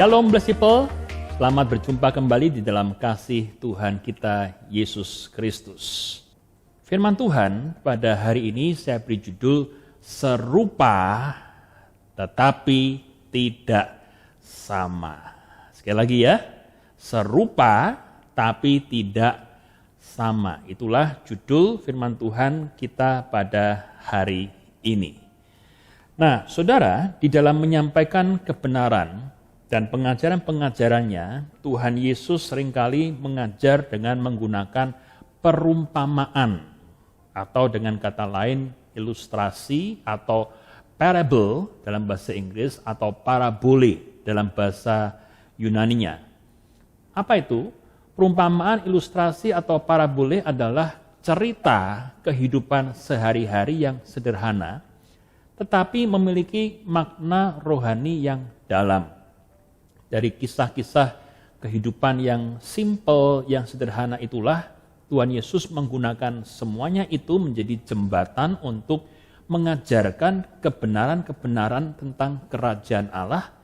Shalom blessed people, selamat berjumpa kembali di dalam kasih Tuhan kita Yesus Kristus. Firman Tuhan pada hari ini saya beri judul serupa tetapi tidak sama. Sekali lagi ya, serupa tapi tidak sama. Itulah judul firman Tuhan kita pada hari ini. Nah, saudara, di dalam menyampaikan kebenaran dan pengajaran-pengajarannya, Tuhan Yesus seringkali mengajar dengan menggunakan perumpamaan atau dengan kata lain ilustrasi atau parable dalam bahasa Inggris atau parabole dalam bahasa Yunaninya. Apa itu? Perumpamaan, ilustrasi atau parabole adalah cerita kehidupan sehari-hari yang sederhana tetapi memiliki makna rohani yang dalam. Dari kisah-kisah kehidupan yang simple, yang sederhana itulah Tuhan Yesus menggunakan semuanya itu menjadi jembatan untuk mengajarkan kebenaran-kebenaran tentang kerajaan Allah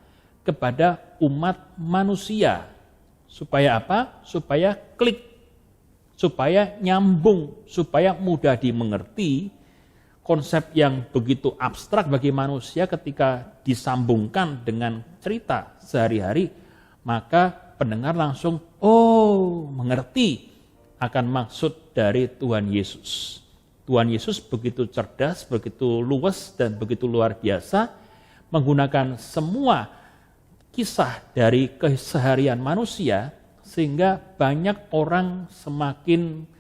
kepada umat manusia. Supaya apa? Supaya klik, supaya nyambung, supaya mudah dimengerti. Konsep yang begitu abstrak bagi manusia ketika disambungkan dengan cerita sehari-hari, maka pendengar langsung, mengerti akan maksud dari Tuhan Yesus. Tuhan Yesus begitu cerdas, begitu luas, dan begitu luar biasa, menggunakan semua kisah dari keseharian manusia, sehingga banyak orang semakin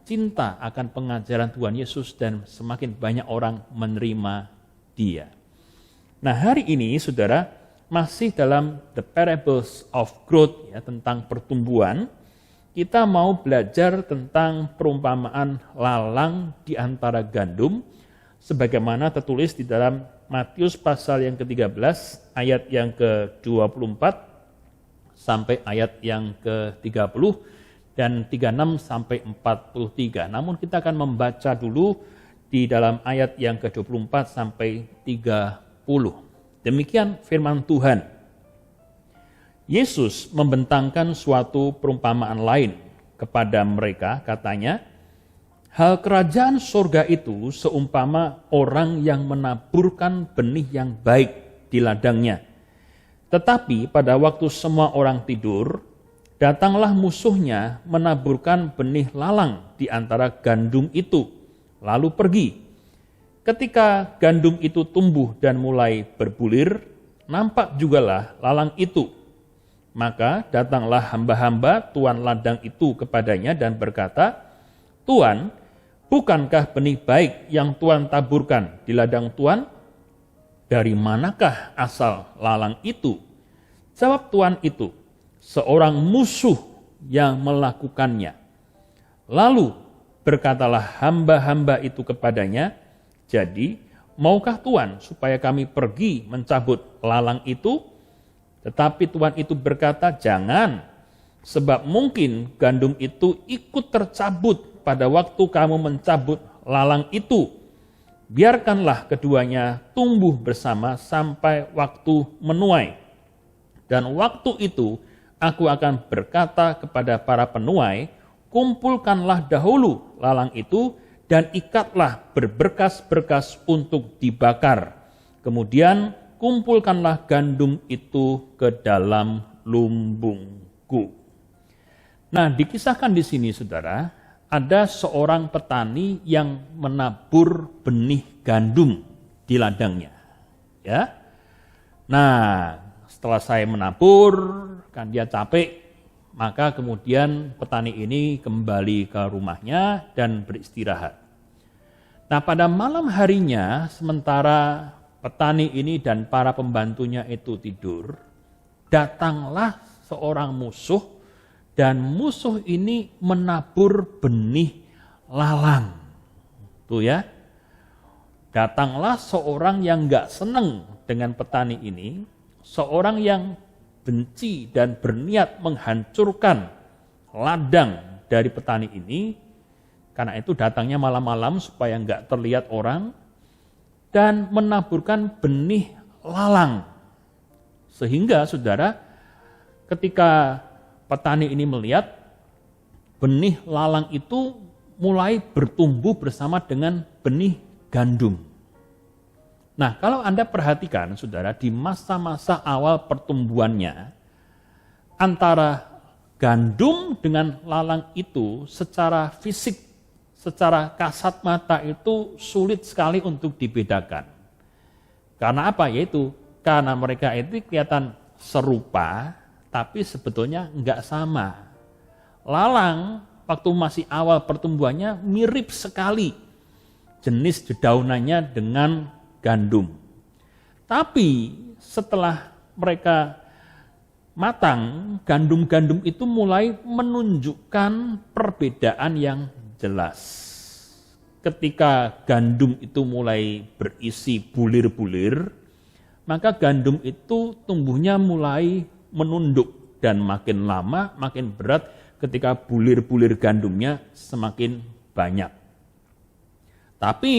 cinta akan pengajaran Tuhan Yesus dan semakin banyak orang menerima Dia. Nah, hari ini saudara masih dalam The Parables of Growth ya, tentang pertumbuhan. Kita mau belajar tentang perumpamaan lalang di antara gandum sebagaimana tertulis di dalam Matius pasal yang ke-13 ayat yang ke-24 sampai ayat yang ke-30 dan 36 sampai 43. Namun kita akan membaca dulu di dalam ayat yang ke-24 sampai 30. Demikian firman Tuhan. Yesus membentangkan suatu perumpamaan lain kepada mereka, katanya, hal kerajaan surga itu seumpama orang yang menaburkan benih yang baik di ladangnya. Tetapi pada waktu semua orang tidur, datanglah musuhnya menaburkan benih lalang di antara gandum itu, lalu pergi. Ketika gandum itu tumbuh dan mulai berbulir, nampak jugalah lalang itu. Maka datanglah hamba-hamba tuan ladang itu kepadanya dan berkata, Tuan, bukankah benih baik yang Tuan taburkan di ladang Tuan? Dari manakah asal lalang itu? Jawab tuan itu, seorang musuh yang melakukannya. Lalu berkatalah hamba-hamba itu kepadanya, jadi maukah Tuan supaya kami pergi mencabut lalang itu? Tetapi tuan itu berkata, jangan, sebab mungkin gandum itu ikut tercabut pada waktu kamu mencabut lalang itu. Biarkanlah keduanya tumbuh bersama sampai waktu menuai. Dan waktu itu aku akan berkata kepada para penuai, kumpulkanlah dahulu lalang itu dan ikatlah berberkas-berkas untuk dibakar. Kemudian kumpulkanlah gandum itu ke dalam lumbungku. Nah, dikisahkan di sini saudara, ada seorang petani yang menabur benih gandum di ladangnya. Ya. Nah, setelah saya menabur, kan dia capek, maka kemudian petani ini kembali ke rumahnya dan beristirahat. Nah, pada malam harinya, sementara petani ini dan para pembantunya itu tidur, datanglah seorang musuh, dan musuh ini menabur benih lalang. Tuh ya, datanglah seorang yang gak seneng dengan petani ini, seorang yang benci dan berniat menghancurkan ladang dari petani ini, karena itu datangnya malam-malam supaya enggak terlihat orang, dan menaburkan benih lalang. Sehingga saudara, ketika petani ini melihat benih lalang itu mulai bertumbuh bersama dengan benih gandum. Nah, kalau Anda perhatikan, saudara, di masa-masa awal pertumbuhannya, antara gandum dengan lalang itu secara fisik, secara kasat mata itu sulit sekali untuk dibedakan. Karena apa? Yaitu karena mereka itu kelihatan serupa, tapi sebetulnya enggak sama. Lalang waktu masih awal pertumbuhannya mirip sekali jenis dedaunannya dengan gandum. Tapi setelah mereka matang, gandum-gandum itu mulai menunjukkan perbedaan yang jelas. Ketika gandum itu mulai berisi bulir-bulir, maka gandum itu tumbuhnya mulai menunduk dan makin lama makin berat ketika bulir-bulir gandumnya semakin banyak. Tapi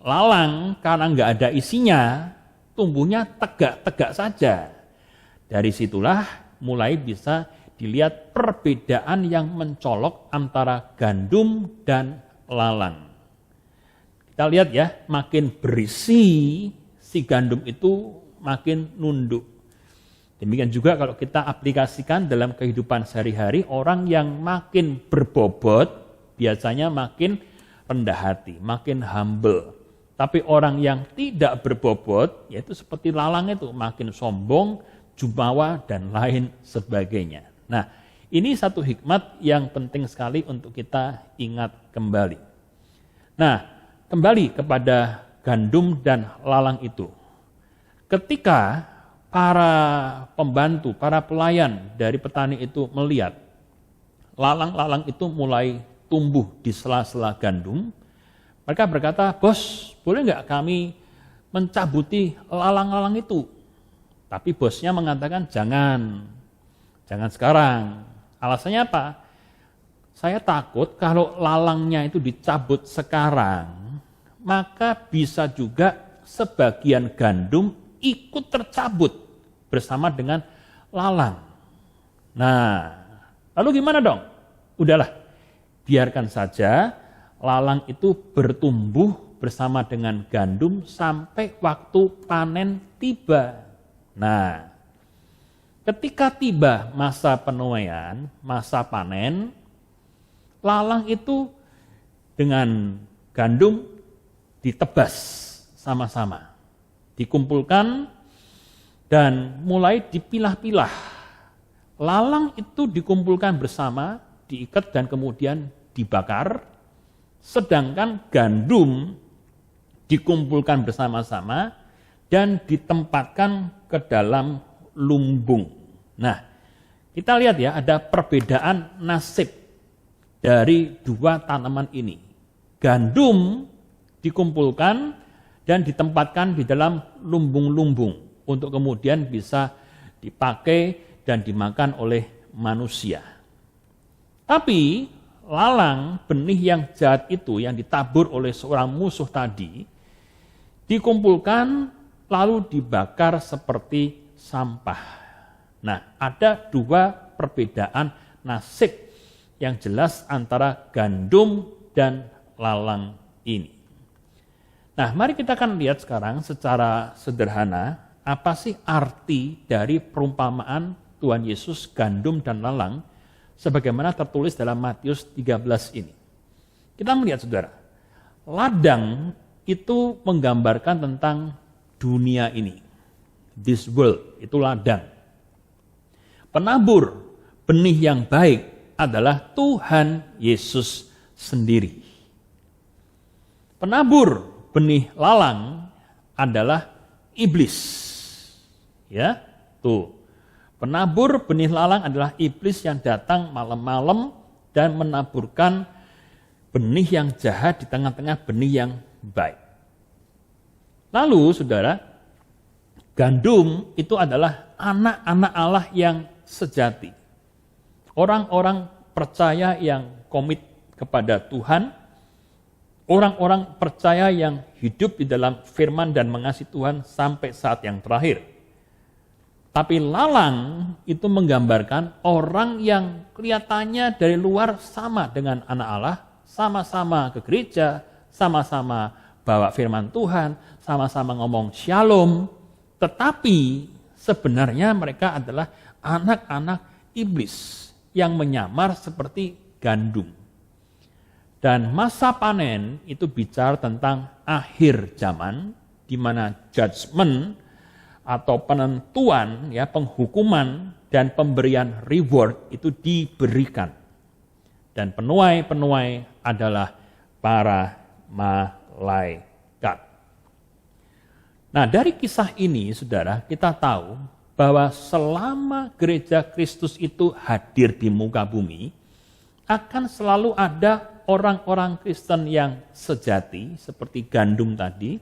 lalang karena nggak ada isinya, tumbuhnya tegak-tegak saja. Dari situlah mulai bisa dilihat perbedaan yang mencolok antara gandum dan lalang. Kita lihat ya, makin berisi si gandum itu makin nunduk. Demikian juga kalau kita aplikasikan dalam kehidupan sehari-hari, orang yang makin berbobot biasanya makin rendah hati, makin humble. Tapi orang yang tidak berbobot, yaitu seperti lalang itu, makin sombong, jumawa, dan lain sebagainya. Nah, ini satu hikmat yang penting sekali untuk kita ingat kembali. Nah, kembali kepada gandum dan lalang itu. Ketika para pembantu, para pelayan dari petani itu melihat lalang-lalang itu mulai tumbuh di sela-sela gandum, mereka berkata, "Bos, boleh nggak kami mencabuti lalang-lalang itu?" Tapi bosnya mengatakan, jangan sekarang. Alasannya apa? Saya takut kalau lalangnya itu dicabut sekarang, maka bisa juga sebagian gandum ikut tercabut bersama dengan lalang. Nah, lalu gimana dong? Udahlah, biarkan saja lalang itu bertumbuh bersama dengan gandum sampai waktu panen tiba. Nah, ketika tiba masa penuaian, masa panen, lalang itu dengan gandum ditebas sama-sama. Dikumpulkan dan mulai dipilah-pilah. Lalang itu dikumpulkan bersama, diikat dan kemudian dibakar, sedangkan gandum dikumpulkan bersama-sama dan ditempatkan ke dalam lumbung. Nah, kita lihat ya, ada perbedaan nasib dari dua tanaman ini. Gandum dikumpulkan dan ditempatkan di dalam lumbung-lumbung untuk kemudian bisa dipakai dan dimakan oleh manusia. Tapi lalang, benih yang jahat itu yang ditabur oleh seorang musuh tadi, dikumpulkan lalu dibakar seperti sampah. Nah, ada dua perbedaan nasib yang jelas antara gandum dan lalang ini. Nah, mari kita akan lihat sekarang secara sederhana apa sih arti dari perumpamaan Tuhan Yesus gandum dan lalang sebagaimana tertulis dalam Matius 13 ini. Kita melihat, saudara, ladang itu menggambarkan tentang dunia ini. This world, itu ladang. Penabur benih yang baik adalah Tuhan Yesus sendiri. Penabur benih lalang adalah iblis. Ya, tuh. Penabur benih lalang adalah iblis yang datang malam-malam dan menaburkan benih yang jahat di tengah-tengah benih yang baik. Lalu, saudara, gandum itu adalah anak-anak Allah yang sejati. Orang-orang percaya yang komit kepada Tuhan, orang-orang percaya yang hidup di dalam firman dan mengasihi Tuhan sampai saat yang terakhir. Tapi lalang itu menggambarkan orang yang kelihatannya dari luar sama dengan anak Allah, sama-sama ke gereja, sama-sama bawa firman Tuhan, sama-sama ngomong shalom, tetapi sebenarnya mereka adalah anak-anak iblis yang menyamar seperti gandum. Dan masa panen itu bicara tentang akhir zaman, di mana judgment atau penentuan, ya, penghukuman dan pemberian reward itu diberikan. Dan penuai-penuai adalah para malaikat. Nah, dari kisah ini, saudara, kita tahu bahwa selama gereja Kristus itu hadir di muka bumi, akan selalu ada orang-orang Kristen yang sejati, seperti gandum tadi,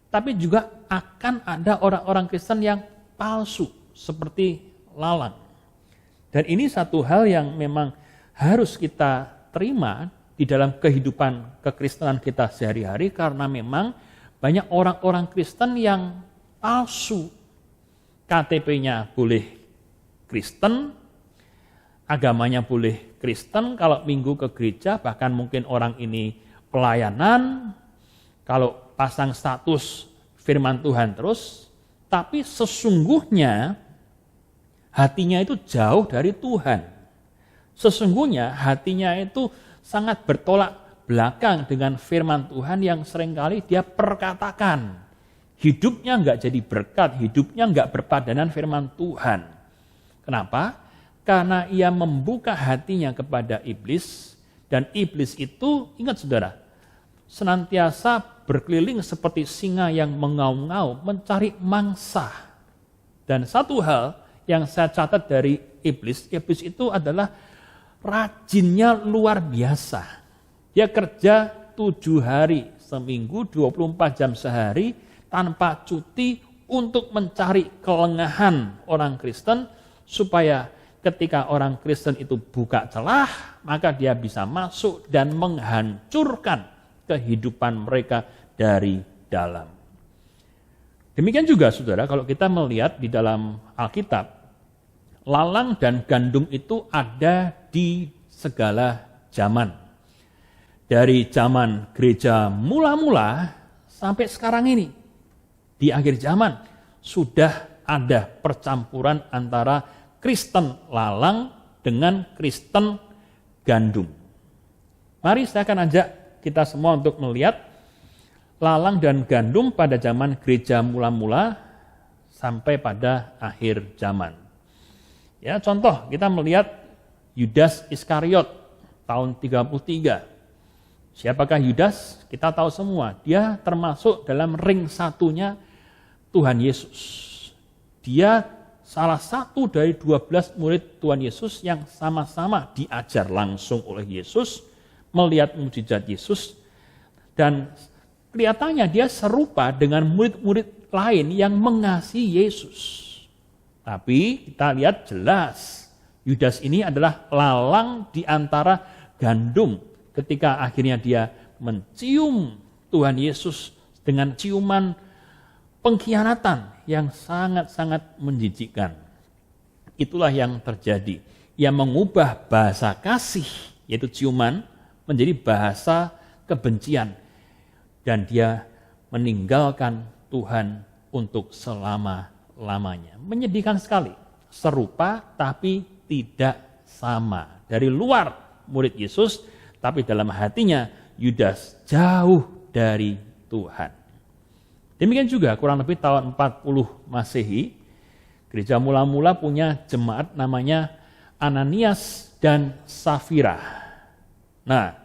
tapi juga akan ada orang-orang Kristen yang palsu, seperti lalang. Dan ini satu hal yang memang harus kita terima di dalam kehidupan kekristenan kita sehari-hari, karena memang banyak orang-orang Kristen yang palsu. KTP-nya boleh Kristen, agamanya boleh Kristen, kalau minggu ke gereja, bahkan mungkin orang ini pelayanan, kalau pasang status firman Tuhan terus, tapi sesungguhnya hatinya itu jauh dari Tuhan. Sesungguhnya hatinya itu sangat bertolak belakang dengan firman Tuhan yang seringkali dia perkatakan. Hidupnya enggak jadi berkat, hidupnya enggak berpadanan firman Tuhan. Kenapa? Karena ia membuka hatinya kepada iblis, dan iblis itu, ingat saudara, senantiasa berkeliling seperti singa yang mengaum-ngaum mencari mangsa. Dan satu hal yang saya catat dari iblis itu adalah rajinnya luar biasa. Dia kerja 7 hari seminggu, 24 jam sehari, tanpa cuti untuk mencari kelengahan orang Kristen, supaya ketika orang Kristen itu buka celah, maka dia bisa masuk dan menghancurkan kehidupan mereka dari dalam. Demikian juga, saudara, kalau kita melihat di dalam Alkitab, lalang dan gandum itu ada di segala zaman. Dari zaman gereja mula-mula sampai sekarang ini, di akhir zaman, sudah ada percampuran antara Kristen lalang dengan Kristen gandum. Mari saya akan ajak kita semua untuk melihat lalang dan gandum pada zaman gereja mula-mula sampai pada akhir zaman. Ya, contoh, kita melihat Yudas Iskariot tahun 33. Siapakah Yudas? Kita tahu semua. Dia termasuk dalam ring satunya Tuhan Yesus. Dia salah satu dari 12 murid Tuhan Yesus yang sama-sama diajar langsung oleh Yesus, melihat mujizat Yesus, dan kelihatannya dia serupa dengan murid-murid lain yang mengasihi Yesus. Tapi kita lihat jelas, Yudas ini adalah lalang di antara gandum, ketika akhirnya dia mencium Tuhan Yesus dengan ciuman pengkhianatan yang sangat-sangat menjijikkan. Itulah yang terjadi. Ia mengubah bahasa kasih, yaitu ciuman, menjadi bahasa kebencian. Dan dia meninggalkan Tuhan untuk selama-lamanya. Menyedihkan sekali. Serupa tapi tidak sama. Dari luar murid Yesus, tapi dalam hatinya Yudas jauh dari Tuhan. Demikian juga kurang lebih tahun 40 Masehi, gereja mula-mula punya jemaat namanya Ananias dan Safira. Nah,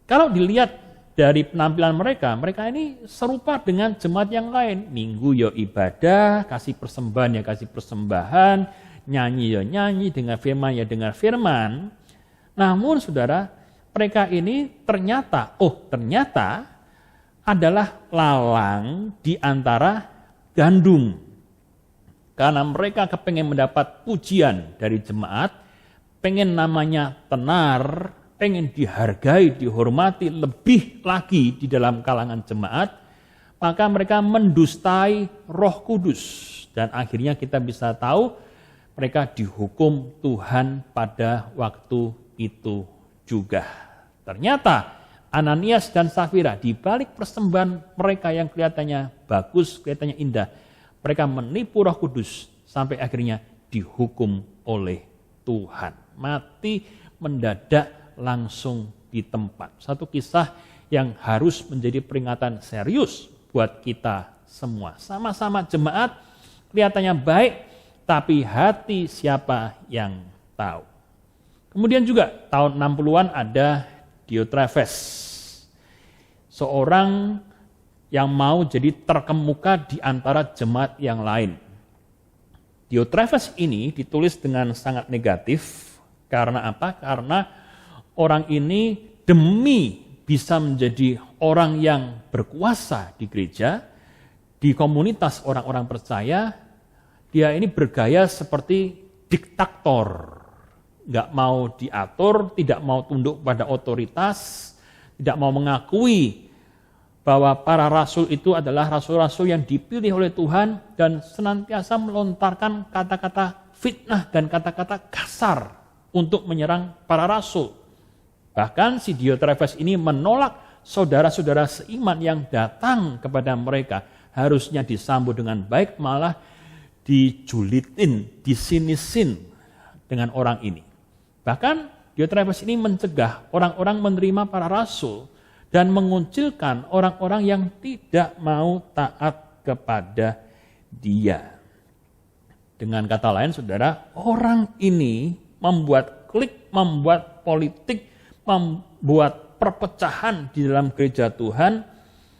kalau dilihat dari penampilan mereka ini serupa dengan jemaat yang lain. Minggu ya ibadah, kasih persembahan ya kasih persembahan, nyanyi ya nyanyi, dengar firman ya dengar firman. Namun saudara, mereka ini ternyata adalah lalang di antara gandum. Karena mereka kepengen mendapat pujian dari jemaat, pengen namanya tenar, pengen dihargai, dihormati lebih lagi di dalam kalangan jemaat, maka mereka mendustai Roh Kudus. Dan akhirnya kita bisa tahu mereka dihukum Tuhan pada waktu itu juga. Ternyata Ananias dan Safira di balik persembahan mereka yang kelihatannya bagus, kelihatannya indah, mereka menipu Roh Kudus sampai akhirnya dihukum oleh Tuhan. Mati mendadak langsung di tempat. Satu kisah yang harus menjadi peringatan serius buat kita semua. Sama-sama jemaat, kelihatannya baik, tapi hati siapa yang tahu. Kemudian juga tahun 60-an ada Diotrephes, seorang yang mau jadi terkemuka di antara jemaat yang lain. Diotrephes ini ditulis dengan sangat negatif. Karena apa? Karena orang ini demi bisa menjadi orang yang berkuasa di gereja, di komunitas orang-orang percaya, dia ini bergaya seperti diktator. Nggak mau diatur, tidak mau tunduk pada otoritas, tidak mau mengakui bahwa para rasul itu adalah rasul-rasul yang dipilih oleh Tuhan dan senantiasa melontarkan kata-kata fitnah dan kata-kata kasar untuk menyerang para rasul. Bahkan si Diotrephes ini menolak saudara-saudara seiman yang datang kepada mereka. Harusnya disambut dengan baik, malah dijulitin, disinisin dengan orang ini. Bahkan Diotrephes ini mencegah orang-orang menerima para rasul dan menguncilkan orang-orang yang tidak mau taat kepada dia. Dengan kata lain, saudara, orang ini membuat klik, membuat politik, membuat perpecahan di dalam gereja Tuhan,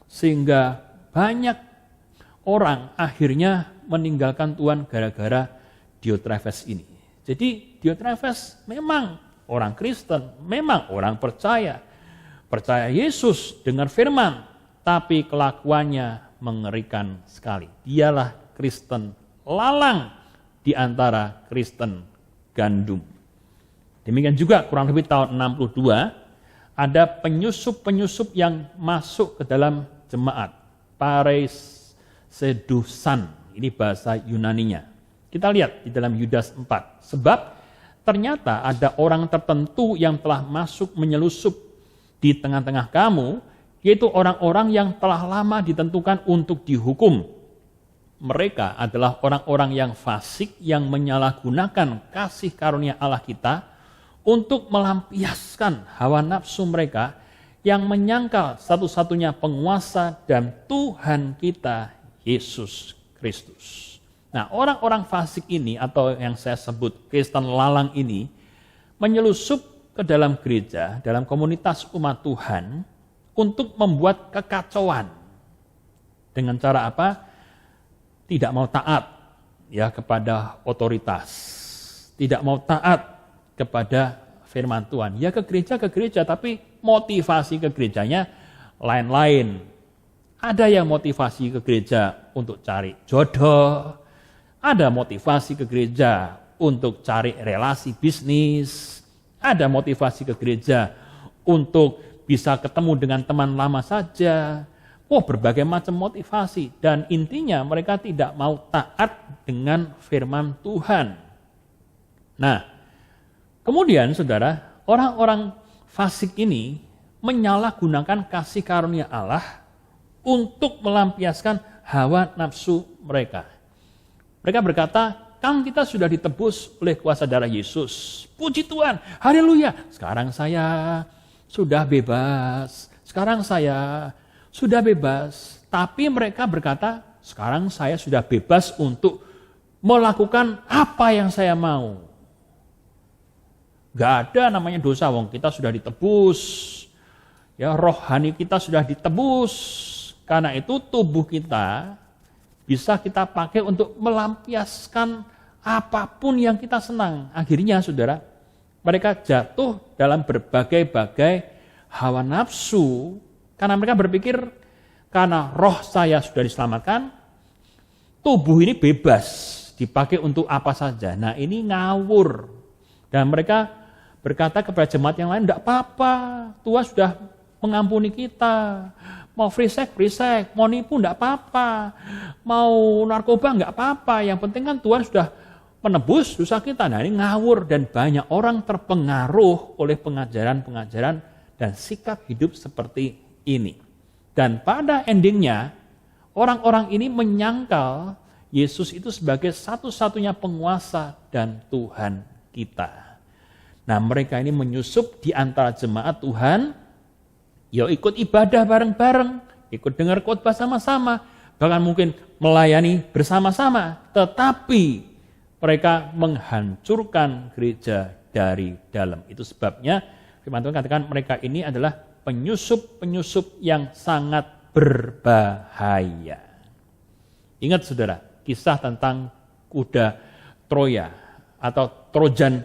sehingga banyak orang akhirnya meninggalkan Tuhan gara-gara Diotrephes ini. Jadi Diotrephes memang orang Kristen, memang orang percaya Yesus dengan firman, tapi kelakuannya mengerikan sekali. Dialah Kristen lalang di antara Kristen gandum. Demikian juga kurang lebih tahun 62 ada penyusup-penyusup yang masuk ke dalam jemaat. Pareisedusan, ini bahasa Yunaninya. Kita lihat di dalam Yudas 4. Sebab ternyata ada orang tertentu yang telah masuk menyelusup di tengah-tengah kamu, yaitu orang-orang yang telah lama ditentukan untuk dihukum. Mereka adalah orang-orang yang fasik yang menyalahgunakan kasih karunia Allah kita untuk melampiaskan hawa nafsu mereka yang menyangkal satu-satunya penguasa dan Tuhan kita, Yesus Kristus. Nah, orang-orang fasik ini atau yang saya sebut Kristen lalang ini menyelusup ke dalam gereja, dalam komunitas umat Tuhan untuk membuat kekacauan. Dengan cara apa? Tidak mau taat ya kepada otoritas. Tidak mau taat kepada firman Tuhan. Ya ke gereja, tapi motivasi ke gerejanya lain-lain. Ada yang motivasi ke gereja untuk cari jodoh, ada motivasi ke gereja untuk cari relasi bisnis, ada motivasi ke gereja untuk bisa ketemu dengan teman lama saja. Berbagai macam motivasi, dan intinya mereka tidak mau taat dengan firman Tuhan. Nah, kemudian saudara, orang-orang fasik ini menyalahgunakan kasih karunia Allah untuk melampiaskan hawa nafsu mereka. Mereka berkata, kan kita sudah ditebus oleh kuasa darah Yesus. Puji Tuhan, haleluya. Sekarang saya sudah bebas. Sekarang saya sudah bebas. Tapi mereka berkata, sekarang saya sudah bebas untuk melakukan apa yang saya mau. Gak ada namanya dosa, wong kita sudah ditebus. Ya, rohani kita sudah ditebus. Karena itu tubuh kita bisa kita pakai untuk melampiaskan apapun yang kita senang. Akhirnya saudara, mereka jatuh dalam berbagai-bagai hawa nafsu. Karena mereka berpikir, karena roh saya sudah diselamatkan, tubuh ini bebas dipakai untuk apa saja. Nah, ini ngawur. Dan mereka berkata kepada jemaat yang lain, tidak apa-apa, Tuhan sudah mengampuni kita. Mau free sex, mau nipu enggak apa-apa, mau narkoba enggak apa-apa, yang penting kan Tuhan sudah menebus dosa kita. Nah ini ngawur, dan banyak orang terpengaruh oleh pengajaran-pengajaran dan sikap hidup seperti ini. Dan pada endingnya, orang-orang ini menyangkal Yesus itu sebagai satu-satunya penguasa dan Tuhan kita. Nah mereka ini menyusup di antara jemaat Tuhan, ikut ibadah bareng-bareng, ikut dengar khotbah sama-sama, bahkan mungkin melayani bersama-sama, tetapi mereka menghancurkan gereja dari dalam. Itu sebabnya firman Tuhan katakan mereka ini adalah penyusup-penyusup yang sangat berbahaya. Ingat saudara, kisah tentang kuda Troya atau Trojan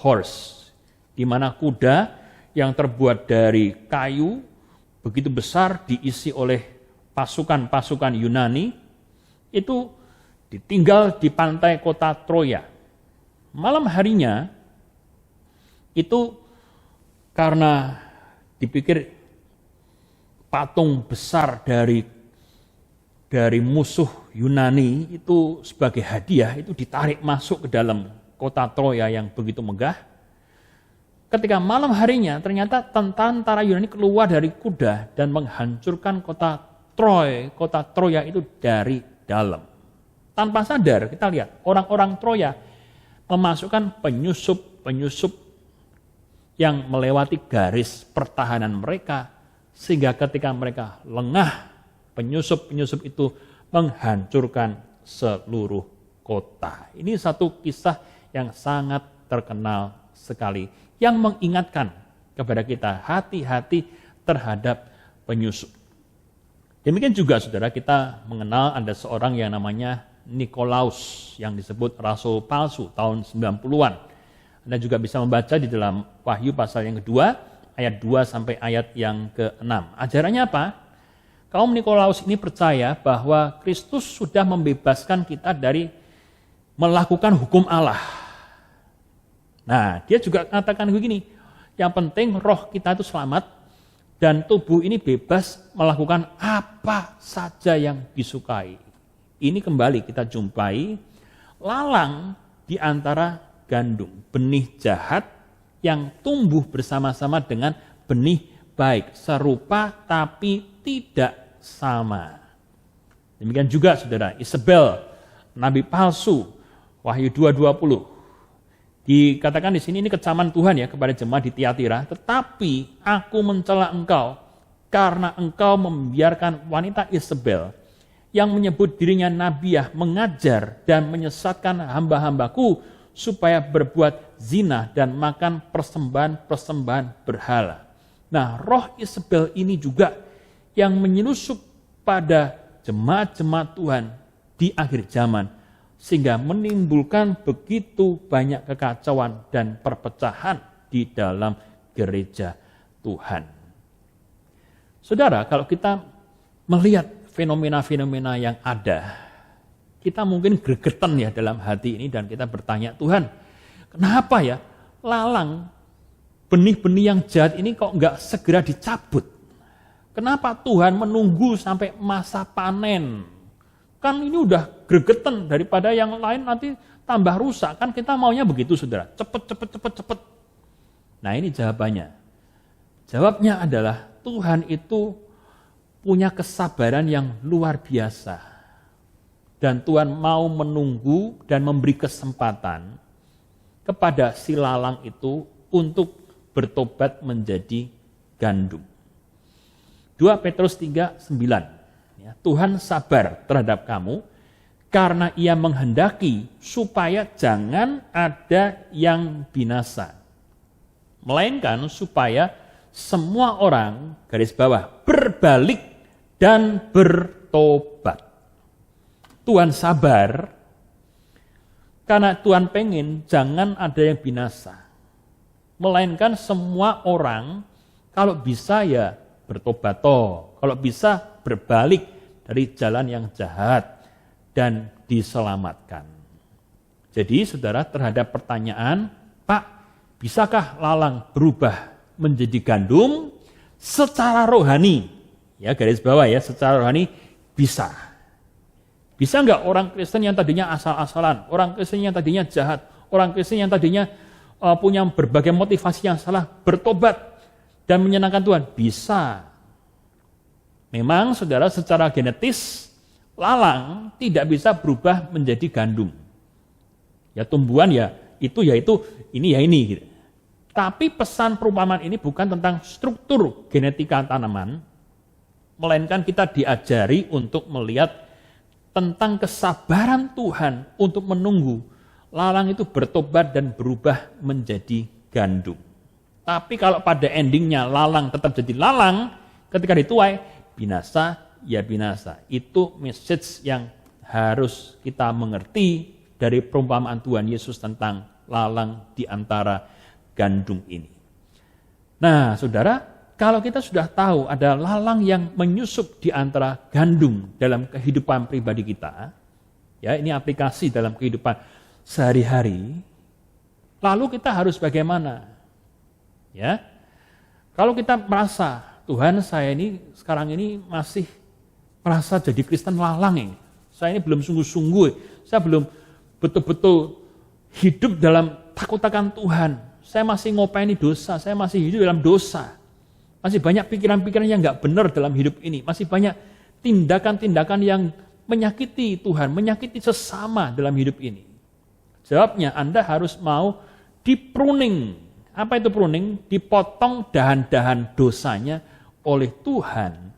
horse, di mana kuda yang terbuat dari kayu begitu besar diisi oleh pasukan-pasukan Yunani itu ditinggal di pantai kota Troya. Malam harinya itu karena dipikir patung besar dari musuh Yunani itu sebagai hadiah, itu ditarik masuk ke dalam kota Troya yang begitu megah. Ketika malam harinya ternyata tentara Yunani keluar dari kuda dan menghancurkan kota Troya itu dari dalam. Tanpa sadar kita lihat orang-orang Troya memasukkan penyusup-penyusup yang melewati garis pertahanan mereka, sehingga ketika mereka lengah, penyusup-penyusup itu menghancurkan seluruh kota. Ini satu kisah yang sangat terkenal sekali, yang mengingatkan kepada kita hati-hati terhadap penyusup. Demikian juga saudara, kita mengenal ada seorang yang namanya Nikolaus yang disebut rasul palsu tahun 90-an. Anda juga bisa membaca di dalam Wahyu pasal yang kedua, ayat 2 sampai ayat yang ke-6. Ajarannya apa? Kaum Nikolaus ini percaya bahwa Kristus sudah membebaskan kita dari melakukan hukum Allah. Nah, dia juga katakan begini, yang penting roh kita itu selamat dan tubuh ini bebas melakukan apa saja yang disukai. Ini kembali kita jumpai lalang di antara gandum, benih jahat yang tumbuh bersama-sama dengan benih baik, serupa tapi tidak sama. Demikian juga saudara, Isabel, nabi palsu, Wahyu 2:20. Dikatakan di sini ini kecaman Tuhan ya kepada jemaat di Tiatira, tetapi aku mencela engkau karena engkau membiarkan wanita Isabel yang menyebut dirinya nabiah mengajar dan menyesatkan hamba-hambaku supaya berbuat zina dan makan persembahan-persembahan berhala. Nah, roh Isabel ini juga yang menyelusup pada jemaat-jemaat Tuhan di akhir zaman, sehingga menimbulkan begitu banyak kekacauan dan perpecahan di dalam gereja Tuhan. Saudara, kalau kita melihat fenomena-fenomena yang ada, kita mungkin gregetan ya dalam hati ini dan kita bertanya, Tuhan, kenapa ya lalang benih-benih yang jahat ini kok enggak segera dicabut? Kenapa Tuhan menunggu sampai masa panen? Kan ini udah gregetan, daripada yang lain nanti tambah rusak. Kan kita maunya begitu saudara, cepet. Nah ini jawabannya. Jawabnya adalah Tuhan itu punya kesabaran yang luar biasa. Dan Tuhan mau menunggu dan memberi kesempatan kepada si lalang itu untuk bertobat menjadi gandum. 2 Petrus 3:9. Tuhan sabar terhadap kamu karena ia menghendaki supaya jangan ada yang binasa, melainkan supaya semua orang, garis bawah, berbalik dan bertobat. Tuhan sabar karena Tuhan pengen jangan ada yang binasa, melainkan semua orang kalau bisa ya bertobat, kalau bisa berbalik dari jalan yang jahat dan diselamatkan. Jadi saudara, terhadap pertanyaan, Pak, bisakah lalang berubah menjadi gandum? Secara rohani, Ya, garis bawah ya, secara rohani bisa. Bisa nggak orang Kristen yang tadinya asal-asalan, orang Kristen yang tadinya jahat, orang Kristen yang tadinya punya berbagai motivasi yang salah, bertobat dan menyenangkan Tuhan? Bisa. Memang saudara, secara genetis, lalang tidak bisa berubah menjadi gandum. Ya tumbuhan ya itu, ini ya ini. Gitu. Tapi pesan perumpamaan ini bukan tentang struktur genetika tanaman, melainkan kita diajari untuk melihat tentang kesabaran Tuhan untuk menunggu lalang itu bertobat dan berubah menjadi gandum. Tapi kalau pada endingnya lalang tetap jadi lalang, ketika dituai, binasa ya binasa. Itu message yang harus kita mengerti dari perumpamaan Tuhan Yesus tentang lalang di antara gandum ini. Nah, saudara, kalau kita sudah tahu ada lalang yang menyusup di antara gandum dalam kehidupan pribadi kita, ya ini aplikasi dalam kehidupan sehari-hari, lalu kita harus bagaimana? Ya, kalau kita merasa Tuhan saya ini sekarang ini masih merasa jadi Kristen lalang ini, saya ini belum sungguh-sungguh, saya belum betul-betul hidup dalam takut akan Tuhan, saya masih ngopaini dosa, saya masih hidup dalam dosa. Masih banyak pikiran-pikiran yang nggak benar dalam hidup ini. Masih banyak tindakan-tindakan yang menyakiti Tuhan, menyakiti sesama dalam hidup ini. Jawabnya, Anda harus mau di-pruning. Apa itu pruning? Dipotong dahan-dahan dosanya oleh Tuhan.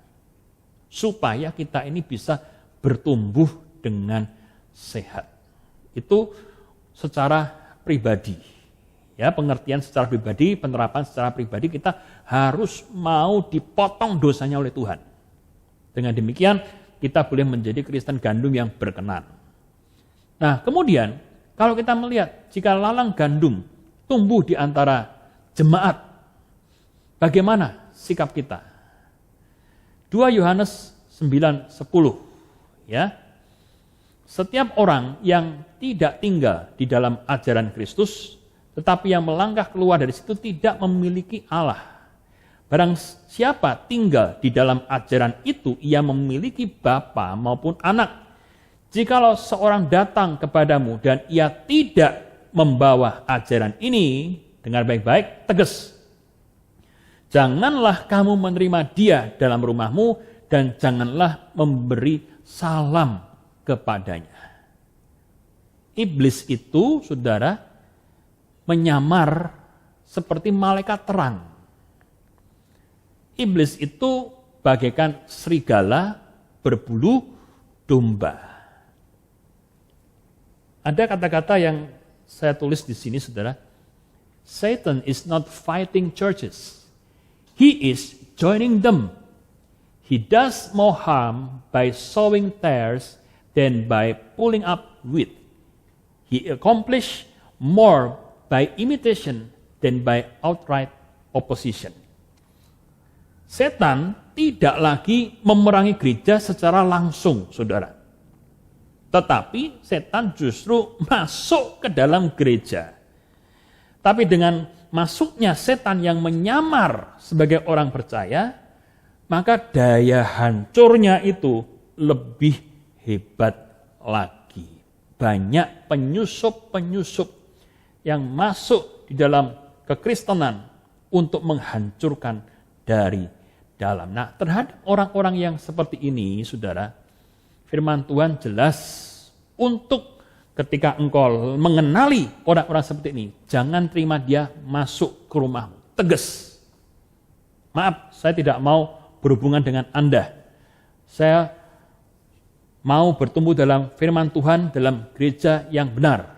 Supaya kita ini bisa bertumbuh dengan sehat. Itu secara pribadi. Ya, pengertian secara pribadi, penerapan secara pribadi, kita harus mau dipotong dosanya oleh Tuhan. Dengan demikian, kita boleh menjadi Kristen gandum yang berkenan. Nah, kemudian, kalau kita melihat, jika lalang gandum tumbuh di antara jemaat, bagaimana sikap kita? 2 Yohanes 9:10, ya. Setiap orang yang tidak tinggal di dalam ajaran Kristus, tetapi yang melangkah keluar dari situ tidak memiliki Allah. Barang siapa tinggal di dalam ajaran itu, ia memiliki bapa maupun anak. Jikalau seorang datang kepadamu dan ia tidak membawa ajaran ini, dengar baik-baik, tegas. Janganlah kamu menerima dia dalam rumahmu dan janganlah memberi salam kepadanya. Iblis itu, saudara, menyamar seperti malaikat terang. Iblis itu bagaikan serigala berbulu domba. Ada kata-kata yang saya tulis di sini, saudara. Satan is not fighting churches. He is joining them. He does more harm by sowing tares than by pulling up wheat. He accomplishes more by imitation than by outright opposition. Setan tidak lagi memerangi gereja secara langsung, saudara. Tetapi setan justru masuk ke dalam gereja. Tapi dengan masuknya setan yang menyamar sebagai orang percaya, maka daya hancurnya itu lebih hebat lagi. Banyak penyusup-penyusup yang masuk di dalam kekristenan untuk menghancurkan dari dalam. Nah, terhadap orang-orang yang seperti ini, saudara, firman Tuhan jelas untuk ketika engkau mengenali orang-orang seperti ini, jangan terima dia masuk ke rumahmu. Tegas. Maaf, saya tidak mau berhubungan dengan Anda. Saya mau bertumbuh dalam firman Tuhan dalam gereja yang benar.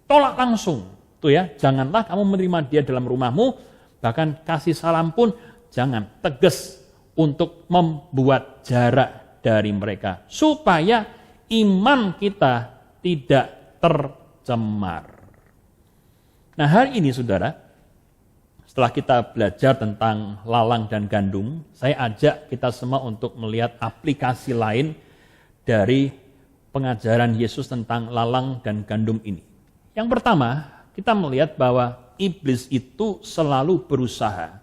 Tolak langsung. Tuh ya, janganlah kamu menerima dia dalam rumahmu, bahkan kasih salam pun jangan. Tegas untuk membuat jarak dari mereka supaya iman kita tidak tercemar. Nah, hari ini saudara, setelah kita belajar tentang lalang dan gandum, saya ajak kita semua untuk melihat aplikasi lain dari pengajaran Yesus tentang lalang dan gandum ini. Yang pertama, kita melihat bahwa iblis itu selalu berusaha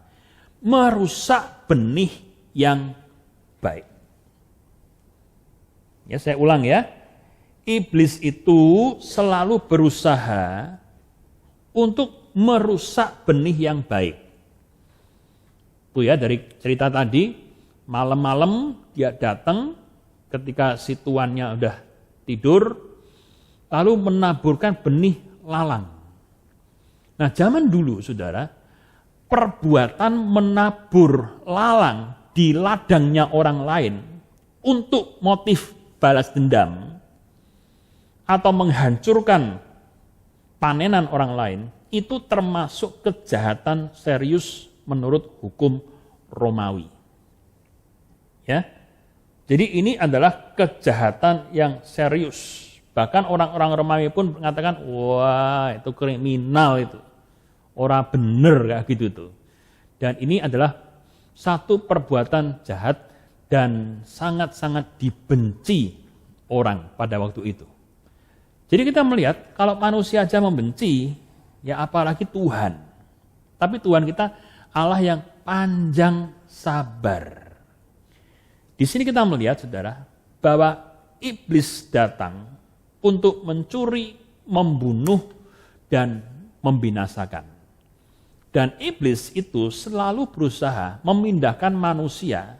merusak benih yang baik. Ya, saya ulang ya. Iblis itu selalu berusaha untuk merusak benih yang baik. Itu ya, dari cerita tadi, malam-malam dia datang ketika si tuannya udah tidur, lalu menaburkan benih lalang. Nah, zaman dulu, saudara, perbuatan menabur lalang di ladangnya orang lain untuk motif balas dendam atau menghancurkan panenan orang lain, itu termasuk kejahatan serius menurut hukum Romawi. Ya. Jadi ini adalah kejahatan yang serius. Bahkan orang-orang Romawi pun mengatakan, wah itu kriminal itu. Orang bener kayak gitu tuh. Dan ini adalah satu perbuatan jahat dan sangat-sangat dibenci orang pada waktu itu. Jadi kita melihat kalau manusia aja membenci, ya apalagi Tuhan. Tapi Tuhan kita Allah yang panjang sabar. Di sini kita melihat, saudara, bahwa iblis datang untuk mencuri, membunuh, dan membinasakan. Dan iblis itu selalu berusaha memindahkan manusia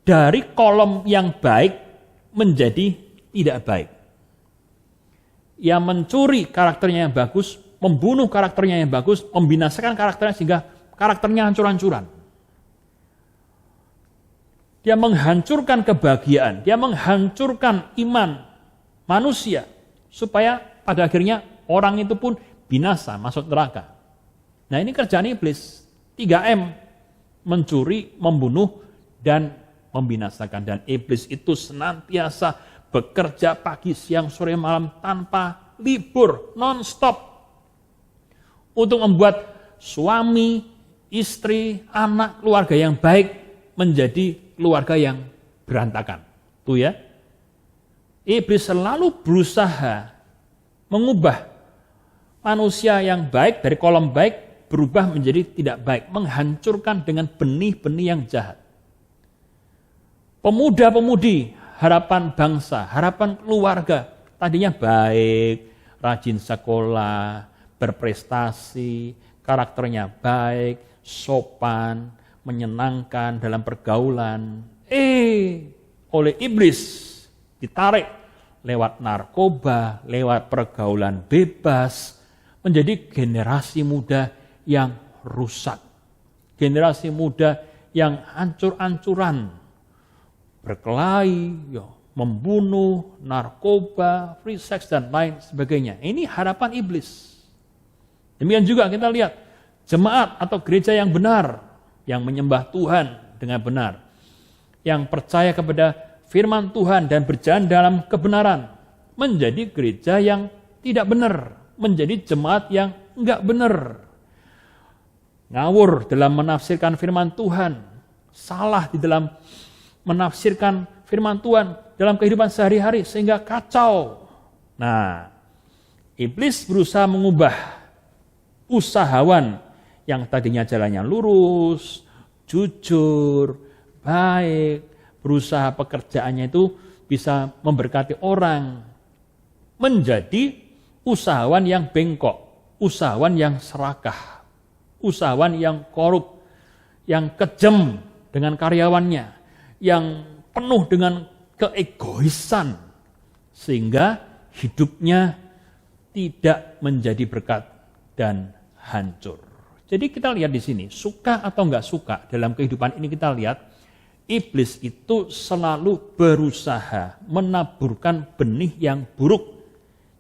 dari kolom yang baik menjadi tidak baik. Yang mencuri karakternya yang bagus, membunuh karakternya yang bagus, membinasakan karakternya sehingga karakternya hancur-hancuran. Dia menghancurkan kebahagiaan, dia menghancurkan iman manusia, supaya pada akhirnya orang itu pun binasa, masuk neraka. Nah ini kerjaan iblis, 3M, mencuri, membunuh, dan membinasakan. Dan iblis itu senantiasa bekerja pagi, siang, sore, malam, tanpa libur, non-stop, untuk membuat suami, istri, anak, keluarga yang baik menjadi keluarga yang berantakan. Tuh ya. Iblis selalu berusaha mengubah manusia yang baik dari kolom baik berubah menjadi tidak baik, menghancurkan dengan benih-benih yang jahat. Pemuda-pemudi, harapan bangsa, harapan keluarga, tadinya baik, rajin sekolah, berprestasi, karakternya baik, sopan, menyenangkan dalam pergaulan. Oleh iblis ditarik lewat narkoba, lewat pergaulan bebas, menjadi generasi muda yang rusak. Generasi muda yang hancur-hancuran, berkelahi, membunuh, narkoba, free sex, dan lain sebagainya. Ini harapan iblis. Demikian juga kita lihat jemaat atau gereja yang benar, yang menyembah Tuhan dengan benar, yang percaya kepada firman Tuhan dan berjalan dalam kebenaran, menjadi gereja yang tidak benar, menjadi jemaat yang enggak benar. Ngawur dalam menafsirkan firman Tuhan, salah di dalam menafsirkan firman Tuhan dalam kehidupan sehari-hari sehingga kacau. Nah, iblis berusaha mengubah usahawan yang tadinya jalannya lurus, jujur, baik, berusaha pekerjaannya itu bisa memberkati orang, menjadi usahawan yang bengkok, usahawan yang serakah, usahawan yang korup, yang kejam dengan karyawannya, yang penuh dengan keegoisan, sehingga hidupnya tidak menjadi berkat dan hancur. Jadi kita lihat di sini, suka atau enggak suka dalam kehidupan ini kita lihat, iblis itu selalu berusaha menaburkan benih yang buruk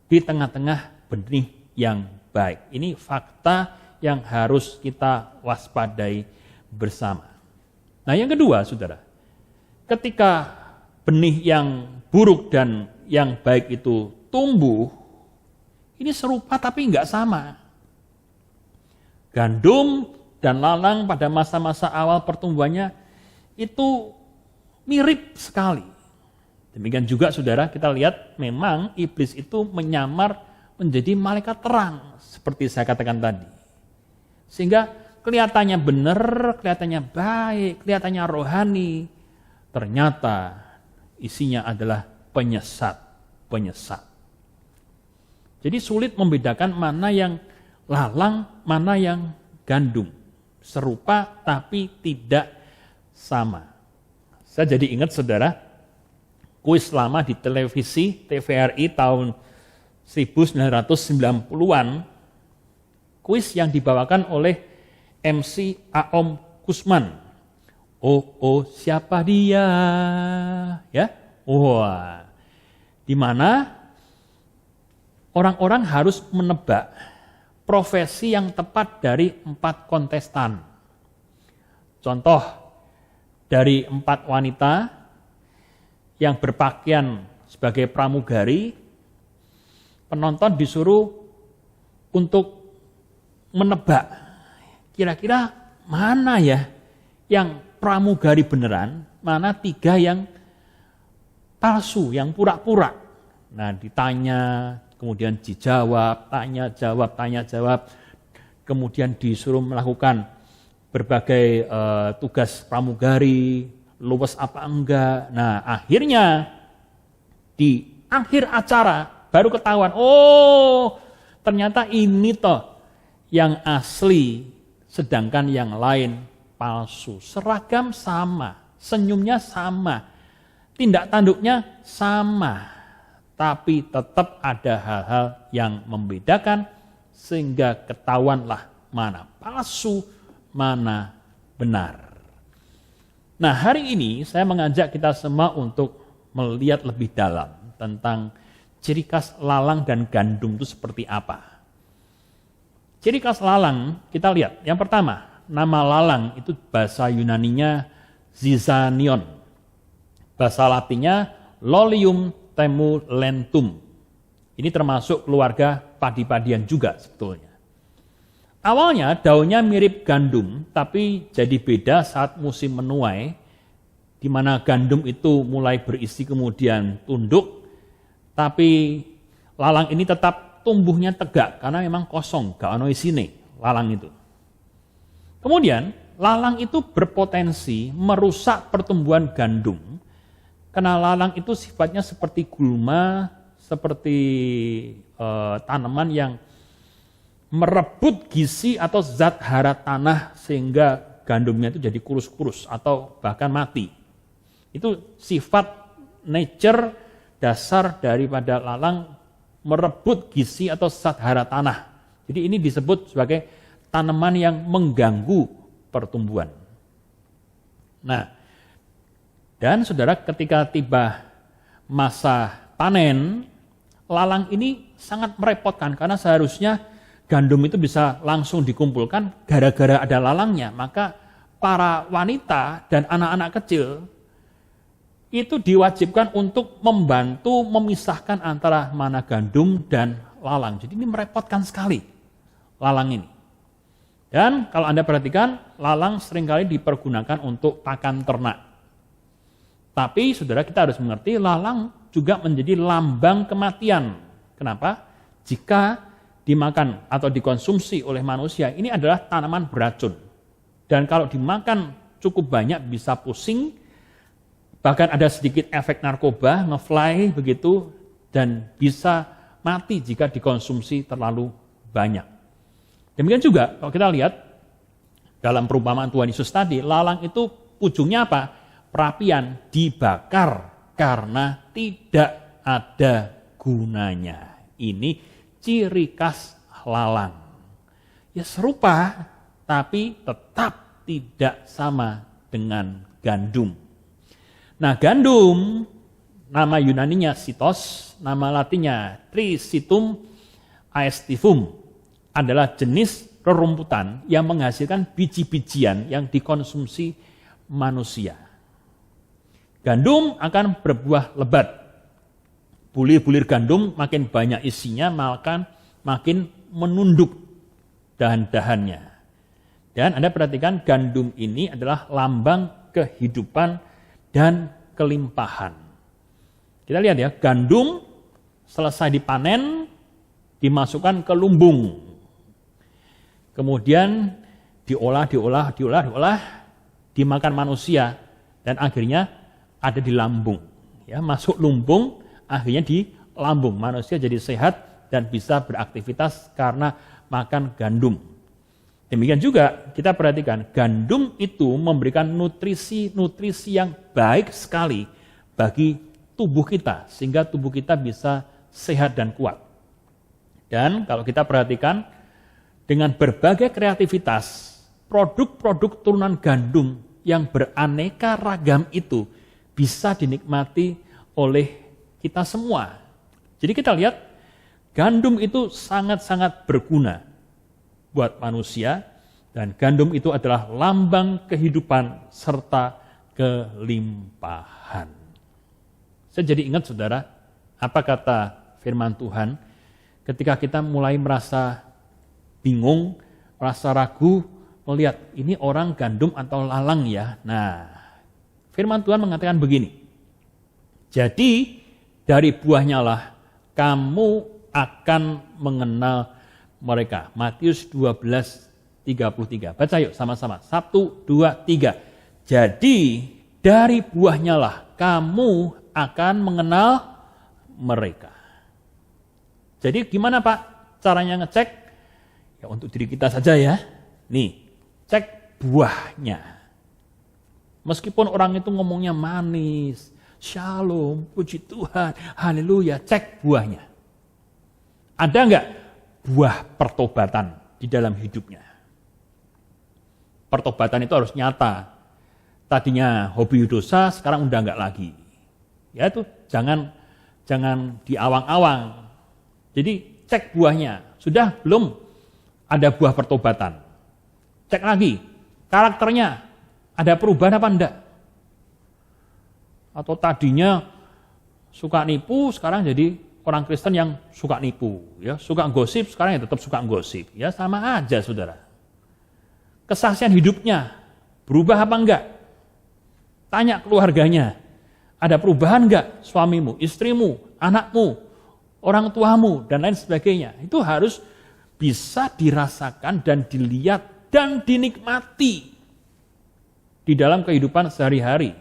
di tengah-tengah benih yang baik. Ini fakta yang harus kita waspadai bersama. Nah yang kedua, saudara, ketika benih yang buruk dan yang baik itu tumbuh, ini serupa tapi enggak sama. Gandum dan lalang pada masa-masa awal pertumbuhannya itu mirip sekali. Demikian juga saudara, kita lihat memang iblis itu menyamar menjadi malaikat terang, seperti saya katakan tadi. Sehingga kelihatannya benar, kelihatannya baik, kelihatannya rohani, ternyata isinya adalah penyesat. Jadi sulit membedakan mana yang lalang, mana yang gandum. Serupa tapi tidak sama. Saya jadi ingat saudara, kuis lama di televisi TVRI tahun 1990-an, kuis yang dibawakan oleh MC Aom Kusman. Oh, siapa dia? Ya, wah, di mana orang-orang harus menebak profesi yang tepat dari 4 kontestan. Contoh, dari 4 wanita yang berpakaian sebagai pramugari, penonton disuruh untuk menebak kira-kira mana ya yang pramugari beneran, mana 3 yang palsu, yang pura-pura. Nah, ditanya, kemudian dijawab, tanya jawab, kemudian disuruh melakukan berbagai tugas pramugari, luwes apa enggak. Nah, akhirnya di akhir acara baru ketahuan, oh ternyata ini toh yang asli, sedangkan yang lain palsu. Seragam sama, senyumnya sama, tindak tanduknya sama, tapi tetap ada hal-hal yang membedakan sehingga ketahuanlah mana palsu, mana benar. Nah, hari ini saya mengajak kita semua untuk melihat lebih dalam tentang ciri khas lalang dan gandum itu seperti apa. Ciri khas lalang kita lihat. Yang pertama, nama lalang itu bahasa Yunaninya zizanion. Bahasa Latinnya Lolium temulentum. Ini termasuk keluarga padi-padian juga sebetulnya. Awalnya daunnya mirip gandum, tapi jadi beda saat musim menuai, di mana gandum itu mulai berisi kemudian tunduk, tapi lalang ini tetap tumbuhnya tegak, karena memang kosong, gak ono isine lalang itu. Kemudian, lalang itu berpotensi merusak pertumbuhan gandum, karena lalang itu sifatnya seperti gulma, seperti tanaman yang merebut gizi atau zat hara tanah sehingga gandumnya itu jadi kurus-kurus atau bahkan mati. Itu sifat nature dasar daripada lalang merebut gizi atau zat hara tanah. Jadi ini disebut sebagai tanaman yang mengganggu pertumbuhan. Nah, dan saudara ketika tiba masa panen, lalang ini sangat merepotkan karena seharusnya gandum itu bisa langsung dikumpulkan, gara-gara ada lalangnya, maka para wanita dan anak-anak kecil itu diwajibkan untuk membantu memisahkan antara mana gandum dan lalang. Jadi ini merepotkan sekali lalang ini. Dan kalau Anda perhatikan, lalang seringkali dipergunakan untuk pakan ternak. Tapi saudara, kita harus mengerti lalang juga menjadi lambang kematian. Kenapa? Jika dimakan atau dikonsumsi oleh manusia, ini adalah tanaman beracun. Dan kalau dimakan cukup banyak bisa pusing, bahkan ada sedikit efek narkoba, ngefly begitu, dan bisa mati jika dikonsumsi terlalu banyak. Demikian juga kalau kita lihat dalam perumpamaan Tuhan Yesus tadi, lalang itu ujungnya apa? Perapian, dibakar karena tidak ada gunanya. Ini ciri khas lalang. Ya serupa, tapi tetap tidak sama dengan gandum. Nah, gandum, nama Yunaninya sitos, nama Latinnya Trisitum aestivum, adalah jenis rerumputan yang menghasilkan biji-bijian yang dikonsumsi manusia. Gandum akan berbuah lebat. Bulir-bulir gandum makin banyak isinya, makin menunduk dahan-dahannya. Dan Anda perhatikan gandum ini adalah lambang kehidupan dan kelimpahan. Kita lihat ya, gandum selesai dipanen, dimasukkan ke lumbung. Kemudian diolah, dimakan manusia. Dan akhirnya ada di lambung. Ya, masuk lumbung, akhirnya di lambung. Manusia jadi sehat dan bisa beraktivitas karena makan gandum. Demikian juga kita perhatikan, gandum itu memberikan nutrisi yang baik sekali bagi tubuh kita, sehingga tubuh kita bisa sehat dan kuat. Dan kalau kita perhatikan, dengan berbagai kreativitas, produk-produk turunan gandum yang beraneka ragam itu bisa dinikmati oleh kita semua. Jadi kita lihat, gandum itu sangat-sangat berguna buat manusia, dan gandum itu adalah lambang kehidupan serta kelimpahan. Saya jadi ingat saudara, apa kata firman Tuhan, ketika kita mulai merasa bingung, merasa ragu, melihat ini orang gandum atau lalang ya. Nah, firman Tuhan mengatakan begini, jadi dari buahnya lah kamu akan mengenal mereka. Matius 12:33. Baca yuk sama-sama. 1, 2, 3. Jadi dari buahnya lah kamu akan mengenal mereka. Jadi gimana Pak caranya ngecek? Ya untuk diri kita saja ya. Nih, cek buahnya. Meskipun orang itu ngomongnya manis, shalom, puji Tuhan, haleluya, cek buahnya. Ada enggak buah pertobatan di dalam hidupnya? Pertobatan itu harus nyata. Tadinya hobi dosa, sekarang udah enggak lagi. Ya itu jangan diawang-awang. Jadi cek buahnya. Sudah belum ada buah pertobatan? Cek lagi, karakternya ada perubahan apa enggak? Atau tadinya suka nipu, sekarang jadi orang Kristen yang suka nipu, ya, suka gosip, sekarang ya tetap suka gosip, ya sama aja saudara. Kesaksian hidupnya berubah apa enggak? Tanya keluarganya, ada perubahan enggak suamimu, istrimu, anakmu, orang tuamu, dan lain sebagainya. Itu harus bisa dirasakan dan dilihat dan dinikmati di dalam kehidupan sehari-hari.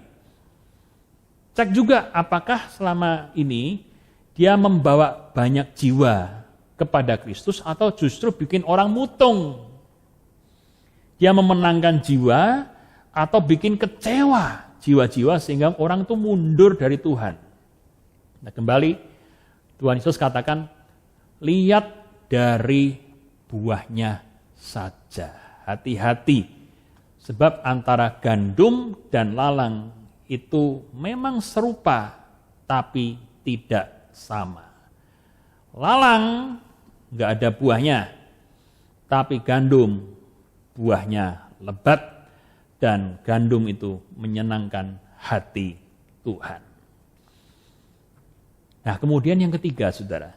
Cek juga apakah selama ini dia membawa banyak jiwa kepada Kristus atau justru bikin orang mutung. Dia memenangkan jiwa atau bikin kecewa jiwa-jiwa sehingga orang itu mundur dari Tuhan. Nah kembali Tuhan Yesus katakan, lihat dari buahnya saja. Hati-hati, sebab antara gandum dan lalang itu memang serupa, tapi tidak sama. Lalang nggak ada buahnya, tapi gandum buahnya lebat, dan gandum itu menyenangkan hati Tuhan. Nah kemudian yang ketiga saudara,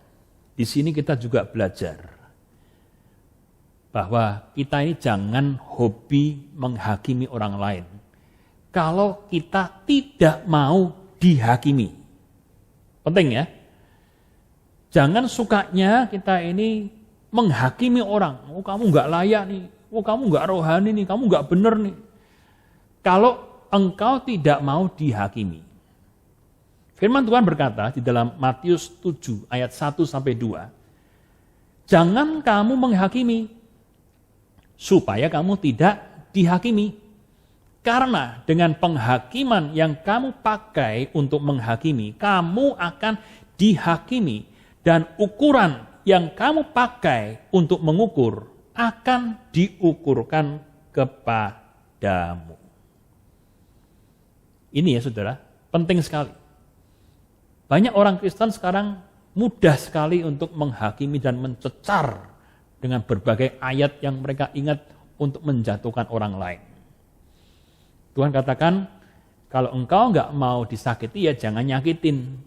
di sini kita juga belajar bahwa kita ini jangan hobi menghakimi orang lain. Kalau kita tidak mau dihakimi. Penting ya. Jangan sukanya kita ini menghakimi orang. Oh kamu nggak layak nih. Oh kamu nggak rohani nih. Kamu nggak benar nih. Kalau engkau tidak mau dihakimi. Firman Tuhan berkata di dalam Matius 7 ayat 1-2. Jangan kamu menghakimi, supaya kamu tidak dihakimi. Karena dengan penghakiman yang kamu pakai untuk menghakimi, kamu akan dihakimi. Dan ukuran yang kamu pakai untuk mengukur akan diukurkan kepadamu. Ini ya saudara, penting sekali. Banyak orang Kristen sekarang mudah sekali untuk menghakimi dan mencecar dengan berbagai ayat yang mereka ingat untuk menjatuhkan orang lain. Tuhan katakan, kalau engkau enggak mau disakiti ya jangan nyakitin.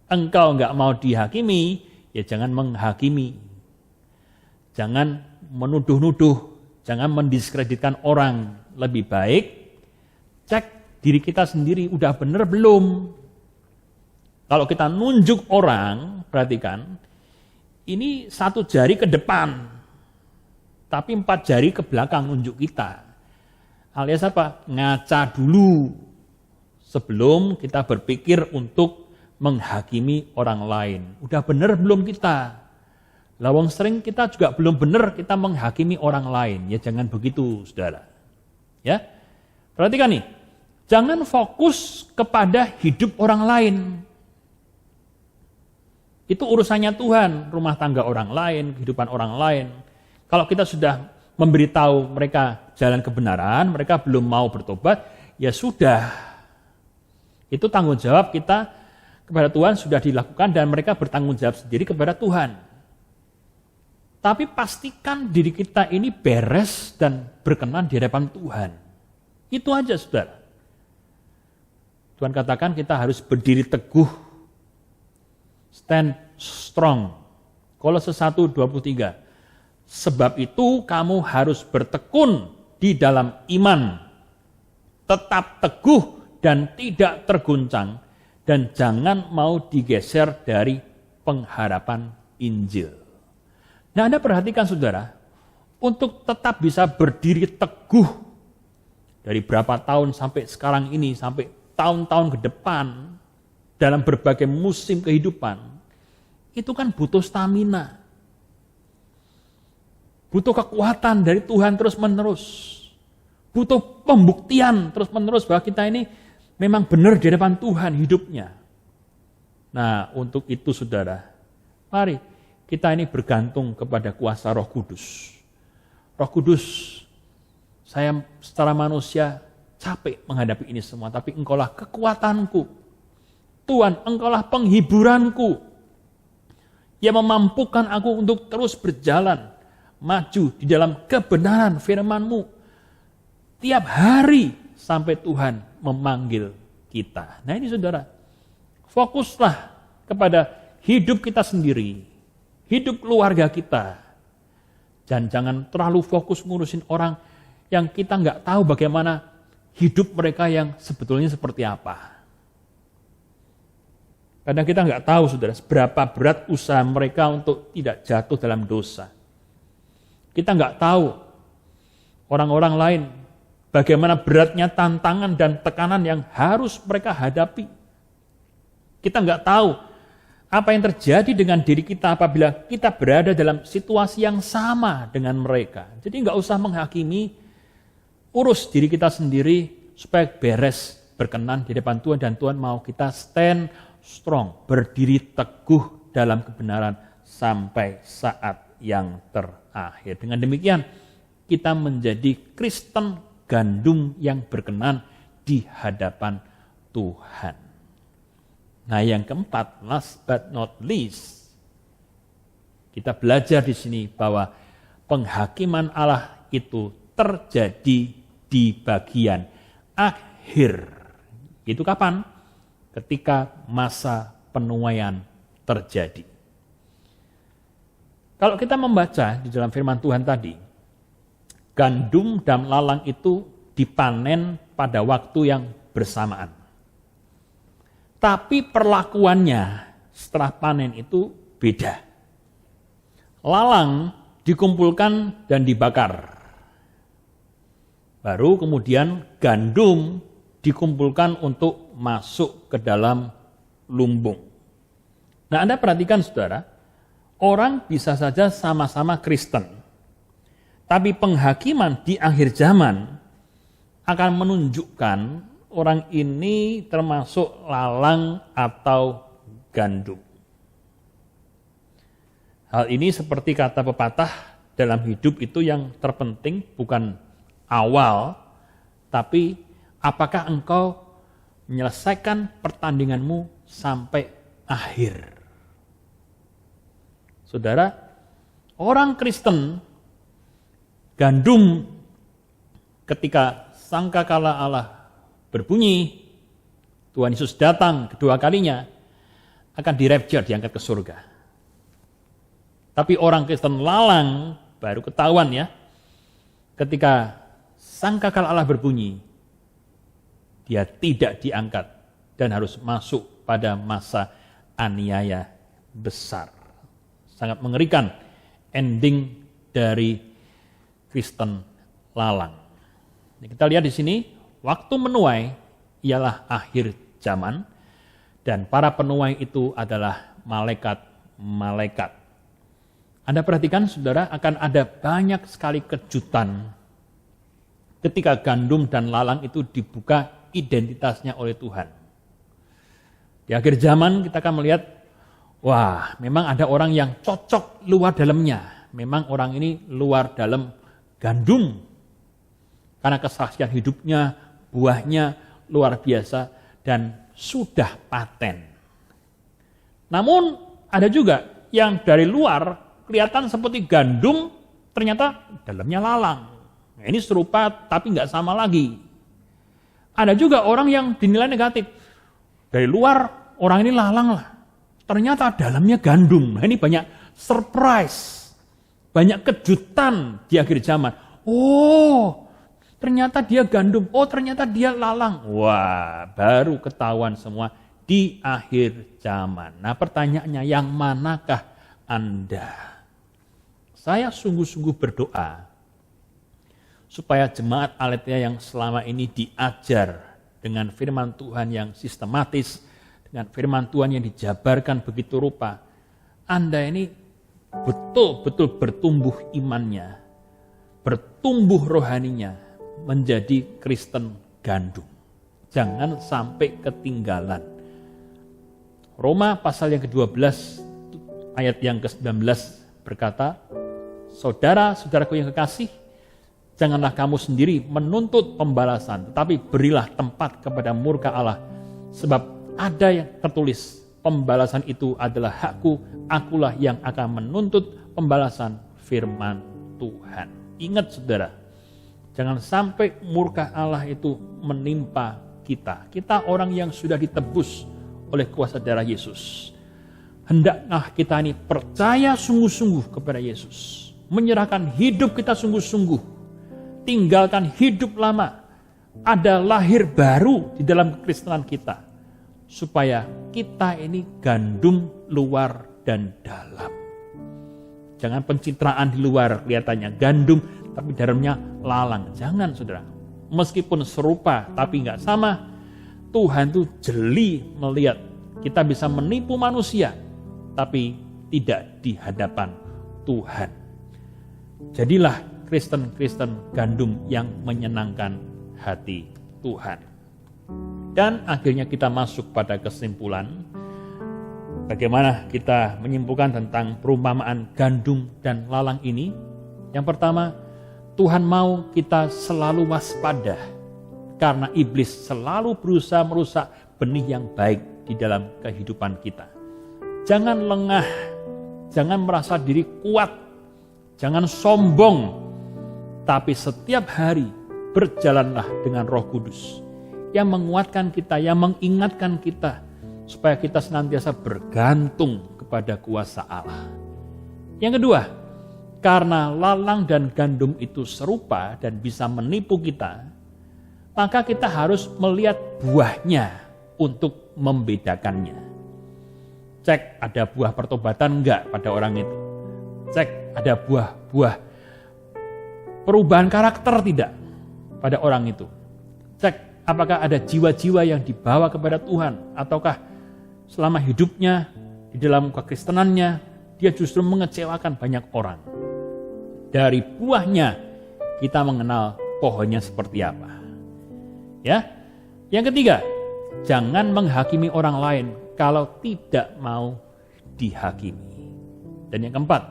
Engkau enggak mau dihakimi ya jangan menghakimi. Jangan menuduh-nuduh, jangan mendiskreditkan orang. Lebih baik cek diri kita sendiri udah benar belum. Kalau kita nunjuk orang, perhatikan, ini 1 jari ke depan, tapi 4 jari ke belakang nunjuk kita. Alias apa? Ngaca dulu sebelum kita berpikir untuk menghakimi orang lain. Udah benar belum kita? Lawang sering kita juga belum benar kita menghakimi orang lain. Ya jangan begitu, saudara. Ya, perhatikan nih, jangan fokus kepada hidup orang lain. Itu urusannya Tuhan, rumah tangga orang lain, kehidupan orang lain. Kalau kita sudah memberitahu mereka jalan kebenaran, mereka belum mau bertobat, ya sudah. Itu tanggung jawab kita kepada Tuhan sudah dilakukan dan mereka bertanggung jawab sendiri kepada Tuhan. Tapi pastikan diri kita ini beres dan berkenan di hadapan Tuhan. Itu aja, saudara. Tuhan katakan kita harus berdiri teguh, stand strong. Kolose 1:23. Sebab itu kamu harus bertekun di dalam iman, tetap teguh dan tidak terguncang, dan jangan mau digeser dari pengharapan Injil. Nah, Anda perhatikan, saudara, untuk tetap bisa berdiri teguh dari berapa tahun sampai sekarang ini, sampai tahun-tahun ke depan, dalam berbagai musim kehidupan, itu kan butuh stamina. Butuh kekuatan dari Tuhan terus-menerus. Butuh pembuktian terus-menerus bahwa kita ini memang benar di hadapan Tuhan hidupnya. Nah, untuk itu, saudara, mari kita ini bergantung kepada kuasa Roh Kudus. Roh Kudus, saya secara manusia capek menghadapi ini semua, tapi Engkaulah kekuatanku. Tuhan, Engkaulah penghiburanku yang memampukan aku untuk terus berjalan, maju di dalam kebenaran firman-Mu tiap hari sampai Tuhan memanggil kita. Nah ini, saudara, fokuslah kepada hidup kita sendiri, hidup keluarga kita. Dan jangan terlalu fokus ngurusin orang yang kita nggak tahu bagaimana hidup mereka yang sebetulnya seperti apa. Kadang kita nggak tahu, saudara, seberapa berat usaha mereka untuk tidak jatuh dalam dosa. Kita nggak tahu orang-orang lain bagaimana beratnya tantangan dan tekanan yang harus mereka hadapi. Kita nggak tahu apa yang terjadi dengan diri kita apabila kita berada dalam situasi yang sama dengan mereka. Jadi nggak usah menghakimi, urus diri kita sendiri supaya beres, berkenan di depan Tuhan, dan Tuhan mau kita stand strong, berdiri teguh dalam kebenaran sampai saat yang terakhir. Dengan demikian, kita menjadi Kristen gandum yang berkenan di hadapan Tuhan. Nah, yang keempat, last but not least, kita belajar di sini bahwa penghakiman Allah itu terjadi di bagian akhir. Itu kapan? Ketika masa penuaian terjadi. Kalau kita membaca di dalam firman Tuhan tadi, gandum dan lalang itu dipanen pada waktu yang bersamaan. Tapi perlakuannya setelah panen itu beda. Lalang dikumpulkan dan dibakar. Baru kemudian gandum dikumpulkan untuk masuk ke dalam lumbung. Nah, Anda perhatikan, saudara, orang bisa saja sama-sama Kristen, tapi penghakiman di akhir zaman akan menunjukkan orang ini termasuk lalang atau gandum. Hal ini seperti kata pepatah, dalam hidup itu yang terpenting bukan awal, tapi apakah engkau menyelesaikan pertandinganmu sampai akhir. Saudara, orang Kristen gandum ketika sangkakala Allah berbunyi, Tuhan Yesus datang kedua kalinya, akan dirapture, diangkat ke surga. Tapi orang Kristen lalang baru ketahuan ya, ketika sangkakala Allah berbunyi, dia tidak diangkat dan harus masuk pada masa aniaya besar. Sangat mengerikan ending dari Kristen lalang. Kita lihat di sini, waktu menuai ialah akhir zaman, dan para penuai itu adalah malaikat-malaikat. Anda perhatikan saudara, akan ada banyak sekali kejutan ketika gandum dan lalang itu dibuka identitasnya oleh Tuhan. Di akhir zaman kita akan melihat, wah memang ada orang yang cocok luar dalamnya. Memang orang ini luar dalam gandum. Karena kesaksian hidupnya, buahnya luar biasa dan sudah paten. Namun ada juga yang dari luar kelihatan seperti gandum, ternyata dalamnya lalang. Nah, ini serupa tapi nggak sama lagi. Ada juga orang yang dinilai negatif. Dari luar orang ini lalang lah, ternyata dalamnya gandum. Nah, ini banyak surprise, banyak kejutan di akhir zaman. Oh, ternyata dia gandum. Oh, ternyata dia lalang. Wah, baru ketahuan semua di akhir zaman. Nah, pertanyaannya, yang manakah Anda? Saya sungguh-sungguh berdoa supaya jemaat Aletheia yang selama ini diajar dengan firman Tuhan yang sistematis, dengan firman Tuhan yang dijabarkan begitu rupa, Anda ini betul-betul bertumbuh imannya, bertumbuh rohaninya, menjadi Kristen gandum. Jangan sampai ketinggalan. Roma pasal yang ke-12 ayat yang ke-19 berkata, saudara-saudaraku yang kekasih, janganlah kamu sendiri menuntut pembalasan, tetapi berilah tempat kepada murka Allah. Sebab ada yang tertulis, pembalasan itu adalah hakku, akulah yang akan menuntut pembalasan, firman Tuhan. Ingat saudara, jangan sampai murka Allah itu menimpa kita. Kita orang yang sudah ditebus oleh kuasa darah Yesus. Hendaklah kita ini percaya sungguh-sungguh kepada Yesus. Menyerahkan hidup kita sungguh-sungguh. Tinggalkan hidup lama. Ada lahir baru di dalam kekristenan kita. Supaya kita ini gandum luar dan dalam. Jangan pencitraan di luar kelihatannya gandum, tapi dalamnya lalang. Jangan saudara. Meskipun serupa tapi nggak sama, Tuhan itu jeli melihat kita bisa menipu manusia, tapi tidak di hadapan Tuhan. Jadilah Kristen-Kristen gandum yang menyenangkan hati Tuhan. Dan akhirnya kita masuk pada kesimpulan, bagaimana kita menyimpulkan tentang perumpamaan gandum dan lalang ini. Yang pertama, Tuhan mau kita selalu waspada, karena iblis selalu berusaha merusak benih yang baik di dalam kehidupan kita. Jangan lengah, jangan merasa diri kuat, jangan sombong, tapi setiap hari berjalanlah dengan Roh Kudus yang menguatkan kita, yang mengingatkan kita supaya kita senantiasa bergantung kepada kuasa Allah. Yang kedua, karena lalang dan gandum itu serupa dan bisa menipu kita, maka kita harus melihat buahnya untuk membedakannya. Cek ada buah pertobatan enggak pada orang itu. Cek ada buah-buah perubahan karakter tidak pada orang itu. Cek apakah ada jiwa-jiwa yang dibawa kepada Tuhan, ataukah selama hidupnya di dalam kekristenannya dia justru mengecewakan banyak orang. Dari buahnya kita mengenal pohonnya seperti apa. Ya. Yang ketiga, jangan menghakimi orang lain kalau tidak mau dihakimi. Dan yang keempat,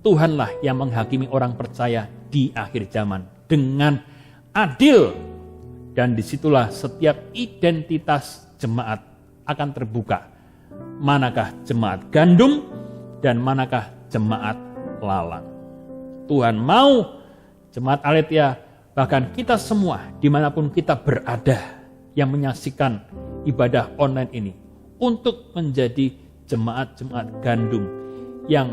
Tuhanlah yang menghakimi orang percaya di akhir zaman dengan adil. Dan disitulah setiap identitas jemaat akan terbuka. Manakah jemaat gandum dan manakah jemaat lalang. Tuhan mau jemaat Aletheia, bahkan kita semua dimanapun kita berada yang menyaksikan ibadah online ini, untuk menjadi jemaat-jemaat gandum yang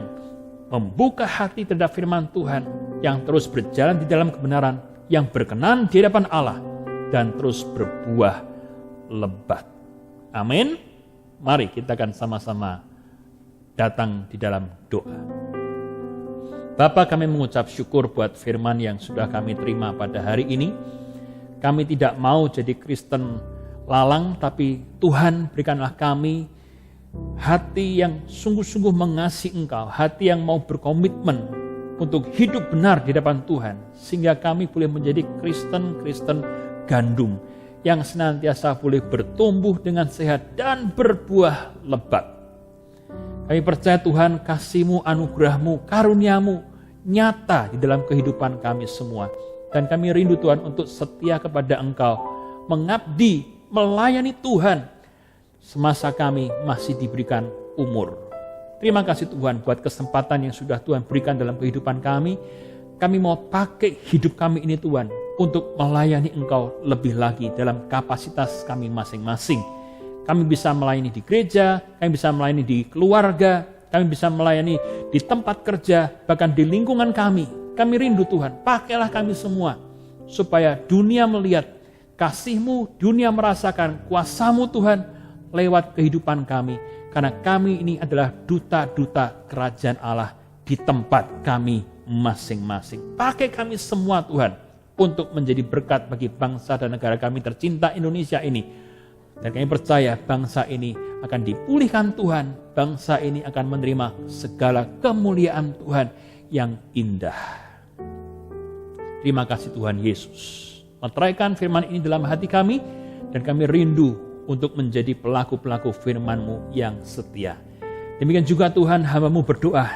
membuka hati terhadap firman Tuhan, yang terus berjalan di dalam kebenaran, yang berkenan di hadapan Allah, dan terus berbuah lebat. Amin. Mari kita akan sama-sama datang di dalam doa. Bapa, kami mengucap syukur buat firman yang sudah kami terima pada hari ini. Kami tidak mau jadi Kristen lalang, tapi Tuhan berikanlah kami hati yang sungguh-sungguh mengasihi Engkau, hati yang mau berkomitmen untuk hidup benar di depan Tuhan, sehingga kami boleh menjadi Kristen gandum yang senantiasa boleh bertumbuh dengan sehat dan berbuah lebat. Kami percaya Tuhan, kasih-Mu, anugerah-Mu, karunia-Mu nyata di dalam kehidupan kami semua. Dan kami rindu Tuhan untuk setia kepada Engkau, mengabdi, melayani Tuhan semasa kami masih diberikan umur. Terima kasih Tuhan buat kesempatan yang sudah Tuhan berikan dalam kehidupan kami. Kami mau pakai hidup kami ini Tuhan untuk melayani Engkau lebih lagi dalam kapasitas kami masing-masing. Kami bisa melayani di gereja, kami bisa melayani di keluarga, kami bisa melayani di tempat kerja, bahkan di lingkungan kami. Kami rindu Tuhan, pakailah kami semua supaya dunia melihat kasih-Mu, dunia merasakan kuasa-Mu Tuhan lewat kehidupan kami. Karena kami ini adalah duta-duta kerajaan Allah di tempat kami masing-masing. Pakai kami semua Tuhan untuk menjadi berkat bagi bangsa dan negara kami tercinta Indonesia ini. Dan kami percaya bangsa ini akan dipulihkan Tuhan. Bangsa ini akan menerima segala kemuliaan Tuhan yang indah. Terima kasih Tuhan Yesus. Meteraikan firman ini dalam hati kami, dan kami rindu untuk menjadi pelaku-pelaku firman-Mu yang setia. Demikian juga Tuhan, hamba-Mu berdoa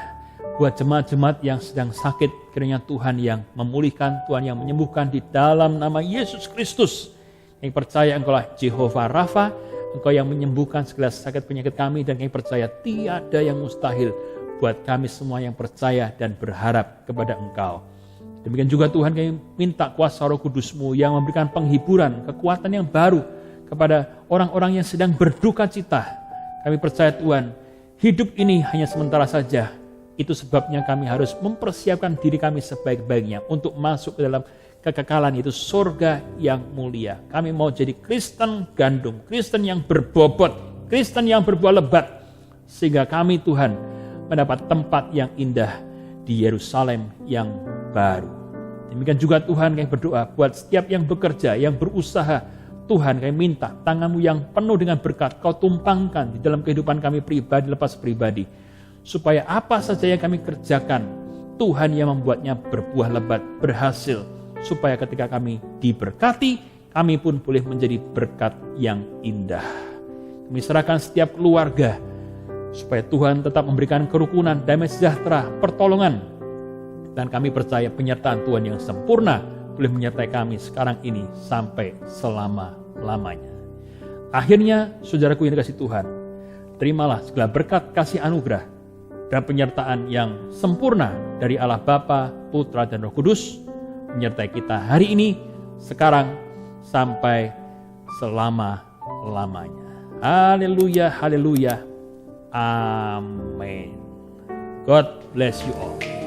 buat jemaat-jemaat yang sedang sakit, kiranya Tuhan yang memulihkan, Tuhan yang menyembuhkan di dalam nama Yesus Kristus. Yang percaya Engkau-lah Jehovah Rafa, Engkau yang menyembuhkan segala sakit penyakit kami, dan kami percaya tiada yang mustahil buat kami semua yang percaya dan berharap kepada Engkau. Demikian juga Tuhan, kami minta kuasa Roh Kudus-Mu yang memberikan penghiburan, kekuatan yang baru kepada orang-orang yang sedang berduka cita. Kami percaya Tuhan, hidup ini hanya sementara saja. Itu sebabnya kami harus mempersiapkan diri kami sebaik-baiknya untuk masuk ke dalam kekekalan, yaitu surga yang mulia. Kami mau jadi Kristen gandum, Kristen yang berbobot, Kristen yang berbuah lebat, sehingga kami Tuhan mendapat tempat yang indah di Yerusalem yang baru. Demikian juga Tuhan, kami berdoa buat setiap yang bekerja, yang berusaha. Tuhan, kami minta tangan-Mu yang penuh dengan berkat Kau tumpangkan di dalam kehidupan kami pribadi lepas pribadi, supaya apa saja yang kami kerjakan, Tuhan yang membuatnya berbuah lebat, berhasil, supaya ketika kami diberkati, kami pun boleh menjadi berkat yang indah. Kami serahkan setiap keluarga, supaya Tuhan tetap memberikan kerukunan, damai sejahtera, pertolongan. Dan kami percaya penyertaan Tuhan yang sempurna boleh menyertai kami sekarang ini sampai selama-lamanya. Akhirnya, saudaraku yang dikasihi Tuhan, terimalah segala berkat kasih anugerah dan penyertaan yang sempurna dari Allah Bapa, Putra, dan Roh Kudus menyertai kita hari ini, sekarang, sampai selama-lamanya. Haleluya, haleluya. Amin. God bless you all.